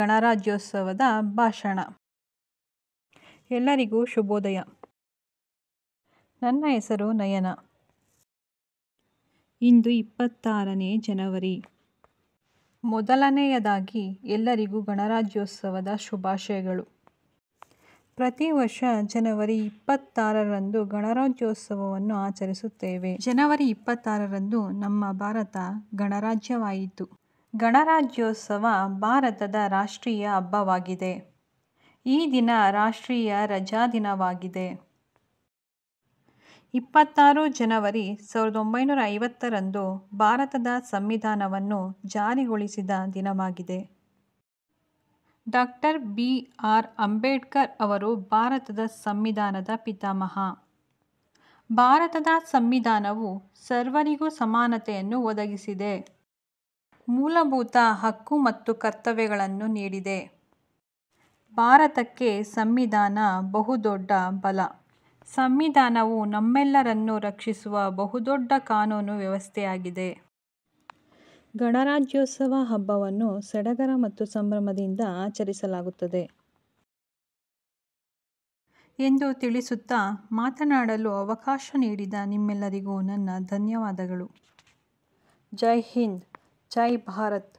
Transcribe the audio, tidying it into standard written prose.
ಗಣರಾಜ್ಯೋತ್ಸವದ ಭಾಷಣ. ಎಲ್ಲರಿಗೂ ಶುಭೋದಯ. ನನ್ನ ಹೆಸರು ನಯನ. ಇಂದು 26ನೇ ಜನವರಿ. ಮೊದಲನೆಯದಾಗಿ ಎಲ್ಲರಿಗೂ ಗಣರಾಜ್ಯೋತ್ಸವದ ಶುಭಾಶಯಗಳು. ಪ್ರತಿ ವರ್ಷ ಜನವರಿ 26ರಂದು ಗಣರಾಜ್ಯೋತ್ಸವವನ್ನು ಆಚರಿಸುತ್ತೇವೆ. ಜನವರಿ 26ರಂದು ನಮ್ಮ ಭಾರತ ಗಣರಾಜ್ಯವಾಯಿತು. ಗಣರಾಜ್ಯೋತ್ಸವ ಭಾರತದ ರಾಷ್ಟ್ರೀಯ ಹಬ್ಬವಾಗಿದೆ. ಈ ದಿನ ರಾಷ್ಟ್ರೀಯ ರಜಾದಿನವಾಗಿದೆ. 26 ಜನವರಿ 1950ರಂದು ಭಾರತದ ಸಂವಿಧಾನವನ್ನು ಜಾರಿಗೊಳಿಸಿದ ದಿನವಾಗಿದೆ. ಡಾ. ಬಿ. ಆರ್. ಅಂಬೇಡ್ಕರ್ ಅವರು ಭಾರತದ ಸಂವಿಧಾನದ ಪಿತಾಮಹ. ಭಾರತದ ಸಂವಿಧಾನವು ಸರ್ವರಿಗೂ ಸಮಾನತೆಯನ್ನು ಒದಗಿಸಿದೆ. ಮೂಲಭೂತ ಹಕ್ಕು ಮತ್ತು ಕರ್ತವ್ಯಗಳನ್ನು ನೀಡಿದೆ. ಭಾರತಕ್ಕೆ ಸಂವಿಧಾನ ಬಹುದೊಡ್ಡ ಬಲ. ಸಂವಿಧಾನವು ನಮ್ಮೆಲ್ಲರನ್ನು ರಕ್ಷಿಸುವ ಬಹುದೊಡ್ಡ ಕಾನೂನು ವ್ಯವಸ್ಥೆಯಾಗಿದೆ. ಗಣರಾಜ್ಯೋತ್ಸವ ಹಬ್ಬವನ್ನು ಸಡಗರ ಮತ್ತು ಸಂಭ್ರಮದಿಂದ ಆಚರಿಸಲಾಗುತ್ತದೆ ಎಂದು ತಿಳಿಸುತ್ತಾ ಮಾತನಾಡಲು ಅವಕಾಶ ನೀಡಿದ ನಿಮ್ಮೆಲ್ಲರಿಗೂ ನನ್ನ ಧನ್ಯವಾದಗಳು. ಜೈ ಹಿಂದ್, ಜೈ ಭಾರತ್.